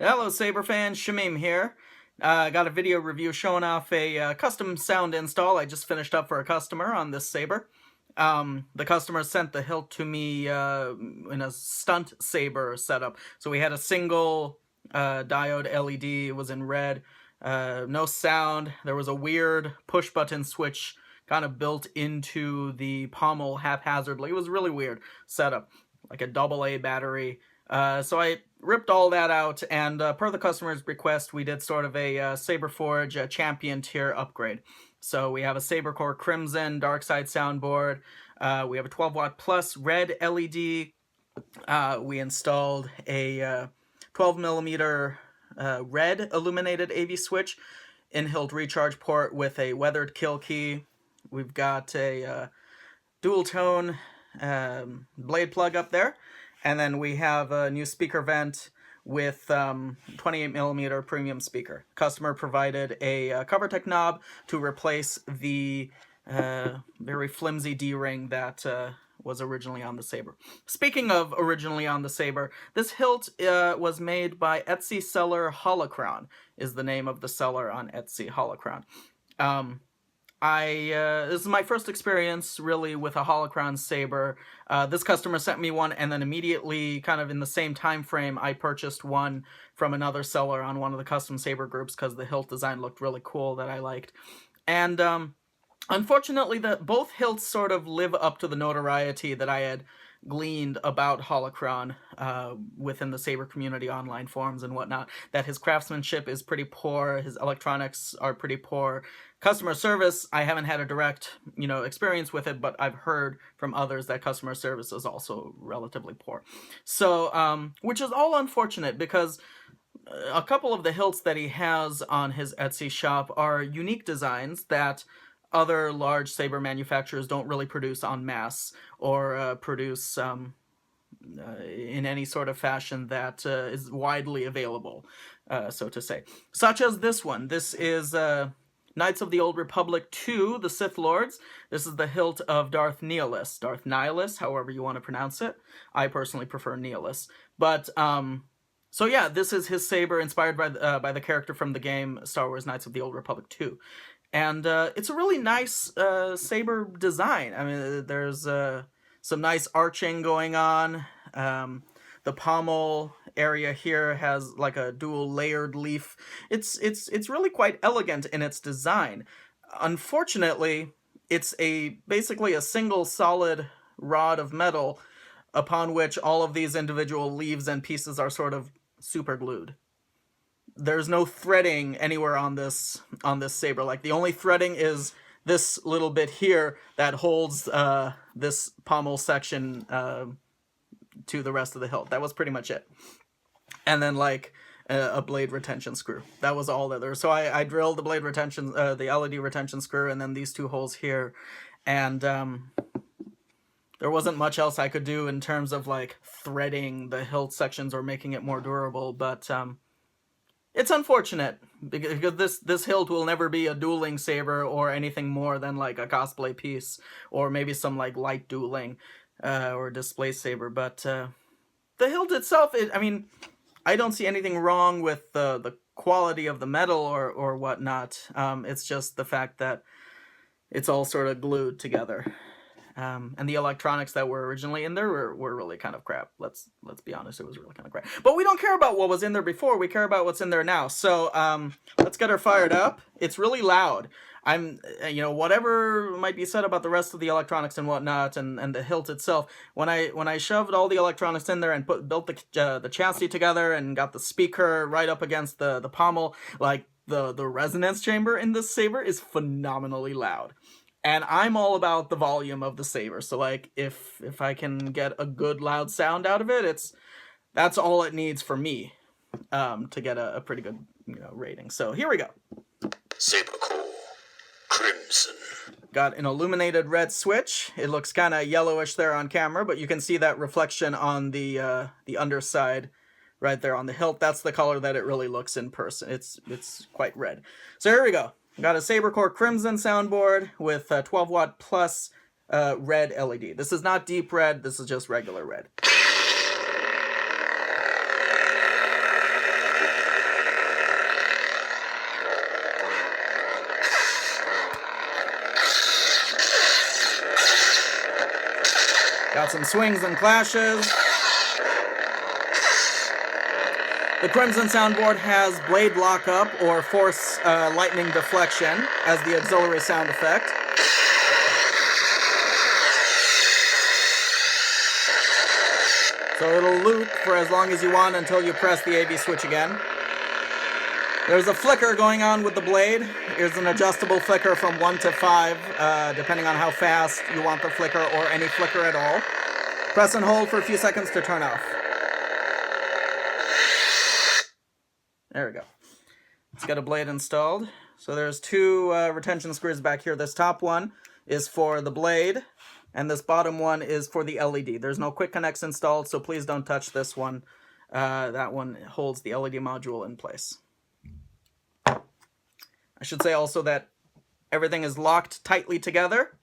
Hello Saber fans, Shamim here. Got a video review showing off a custom sound install I just finished up for a customer on this saber. The customer sent the hilt to me in a stunt saber setup. So we had a single diode LED, it was in red, no sound. There was a weird push button switch kind of built into the pommel haphazardly. It was a really weird setup, like a AA battery. So I ripped all that out, and per the customer's request, we did sort of a SaberForge champion tier upgrade. So we have a SaberCore Crimson dark side soundboard. We have a 12-watt plus red LED. We installed a 12mm red illuminated AV switch, in-hilt recharge port with a weathered kill key. We've got a dual tone blade plug up there. And then we have a new speaker vent with 28mm premium speaker. Customer provided a covertech knob to replace the very flimsy D-ring that was originally on the saber. Speaking of originally on the saber, this hilt was made by Etsy seller Holocron, is the name of the seller on Etsy, Holocron. This is my first experience really with a Holocron saber. This customer sent me one, and then immediately, kind of in the same time frame, I purchased one from another seller on one of the custom saber groups because the hilt design looked really cool that I liked. And unfortunately, both hilts sort of live up to the notoriety that I had gleaned about Holocron within the saber community online forums and whatnot, that his craftsmanship is pretty poor, his electronics are pretty poor. Customer service, I haven't had a direct, experience with it, but I've heard from others that customer service is also relatively poor. So, which is all unfortunate because a couple of the hilts that he has on his Etsy shop are unique designs that other large saber manufacturers don't really produce en masse or produce in any sort of fashion that is widely available, so to say. Such as this one. This is Knights of the Old Republic 2, the Sith Lords. This is the hilt of Darth Nihilus. Darth Nihilus, however you want to pronounce it. I personally prefer Nihilus. But, so yeah, this is his saber inspired by the character from the game Star Wars Knights of the Old Republic 2. And it's a really nice saber design. I mean, there's some nice arching going on. The pommel area here has like a dual layered leaf. It's really quite elegant in its design. Unfortunately, it's basically a single solid rod of metal upon which all of these individual leaves and pieces are sort of super glued. There's no threading anywhere on this saber. Like, the only threading is this little bit here that holds this pommel section to the rest of the hilt. That was pretty much it. And then like a blade retention screw. That was all that there. So I drilled the blade retention, the LED retention screw, and then these two holes here. And there wasn't much else I could do in terms of like threading the hilt sections or making it more durable. But it's unfortunate because this hilt will never be a dueling saber or anything more than like a cosplay piece or maybe some like light dueling or display saber. But the hilt itself, I mean, I don't see anything wrong with the quality of the metal or whatnot. It's just the fact that it's all sort of glued together. And the electronics that were originally in there were really kind of crap. Let's be honest, it was really kind of crap. But we don't care about what was in there before, we care about what's in there now. So let's get her fired up. It's really loud. Whatever might be said about the rest of the electronics and whatnot, and the hilt itself, when I shoved all the electronics in there and built the chassis together and got the speaker right up against the pommel, like the resonance chamber in this saber is phenomenally loud. And I'm all about the volume of the saber, so like if I can get a good loud sound out of it, that's all it needs for me to get a pretty good rating. So here we go. SaberCore Crimson. Got an illuminated red switch. It looks kind of yellowish there on camera, but you can see that reflection on the underside right there on the hilt. That's the color that it really looks in person. It's quite red. So here we go. Got a SaberCore Crimson soundboard with 12-watt plus red LED. This is not deep red, this is just regular red. Got some swings and clashes. The Crimson soundboard has blade lockup or force lightning deflection as the auxiliary sound effect. So it'll loop for as long as you want until you press the AV switch again. There's a flicker going on with the blade. Here's an adjustable flicker from 1 to 5, depending on how fast you want the flicker or any flicker at all. Press and hold for a few seconds to turn off. There we go. Let's get a blade installed. So there's 2 retention screws back here. This top one is for the blade, and this bottom one is for the LED. There's no quick connects installed, so please don't touch this one. That one holds the LED module in place. I should say also that everything is locked tightly together.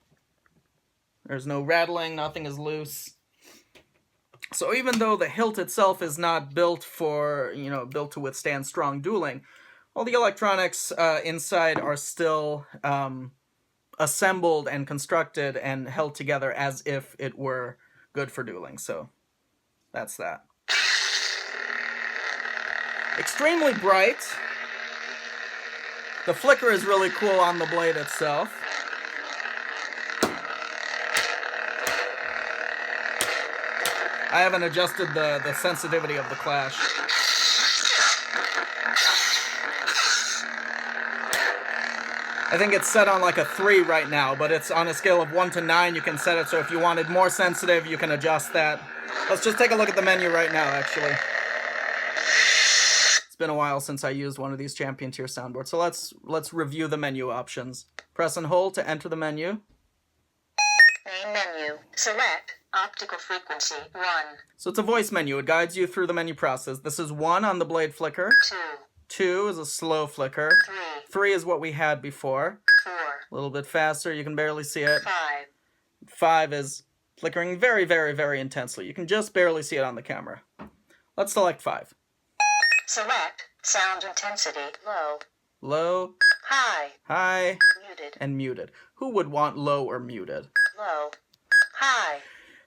There's no rattling, nothing is loose. So even though the hilt itself is not built for, built to withstand strong dueling, all the electronics inside are still assembled and constructed and held together as if it were good for dueling. So that's that. Extremely bright. The flicker is really cool on the blade itself. I haven't adjusted the sensitivity of the clash. I think it's set on like a 3 right now, but it's on a scale of 1 to 9. You can set it so if you wanted more sensitive, you can adjust that. Let's just take a look at the menu right now, actually. It's been a while since I used one of these champion tier soundboards, so let's review the menu options. Press and hold to enter the menu. Main menu. Select optical frequency 1. So it's a voice menu. It guides you through the menu process. This is 1 on the blade flicker. 2. 2 is a slow flicker. 3. 3 is what we had before. 4. A little bit faster. You can barely see it. 5. 5 is flickering very, very, very intensely. You can just barely see it on the camera. Let's select 5. Select sound intensity low. Low. High. High. Muted. And muted. Who would want low or muted? Low. High.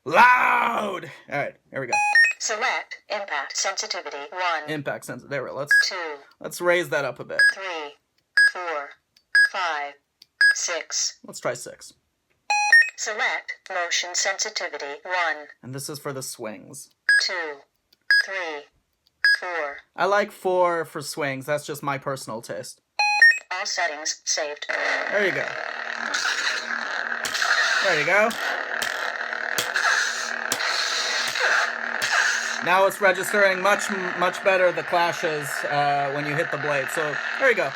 Loud! Alright, here we go. Select impact sensitivity 1. Impact sensitivity. There we go. 2. Let's raise that up a bit. 3. 4. 5. 6. Let's try 6. Select motion sensitivity 1. And this is for the swings. 2. 3. 4. I like 4 for swings. That's just my personal taste. All settings saved. There you go. There you go. Now it's registering much better the clashes when you hit the blade. So there you go.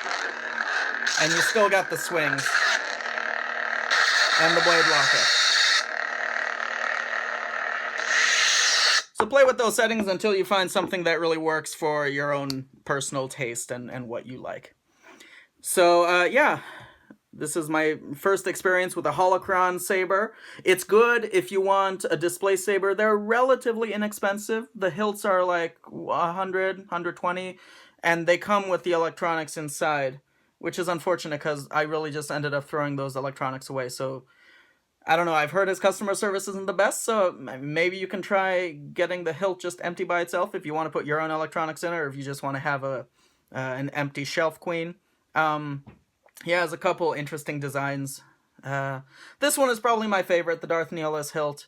And you still got the swings and the blade lockup. So play with those settings until you find something that really works for your own personal taste and what you like. So yeah. This is my first experience with a Holocron saber. It's good if you want a display saber. They're relatively inexpensive. The hilts are like 100, 120, and they come with the electronics inside, which is unfortunate because I really just ended up throwing those electronics away. So I don't know. I've heard his customer service isn't the best, so maybe you can try getting the hilt just empty by itself if you want to put your own electronics in it, or if you just want to have an empty shelf queen. He has a couple interesting designs. This one is probably my favorite, the Darth Nihilus hilt.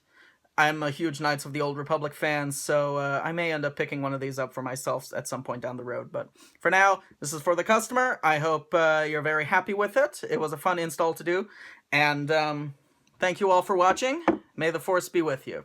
I'm a huge Knights of the Old Republic fan, so I may end up picking one of these up for myself at some point down the road. But for now, this is for the customer. I hope you're very happy with it. It was a fun install to do. And thank you all for watching. May the Force be with you.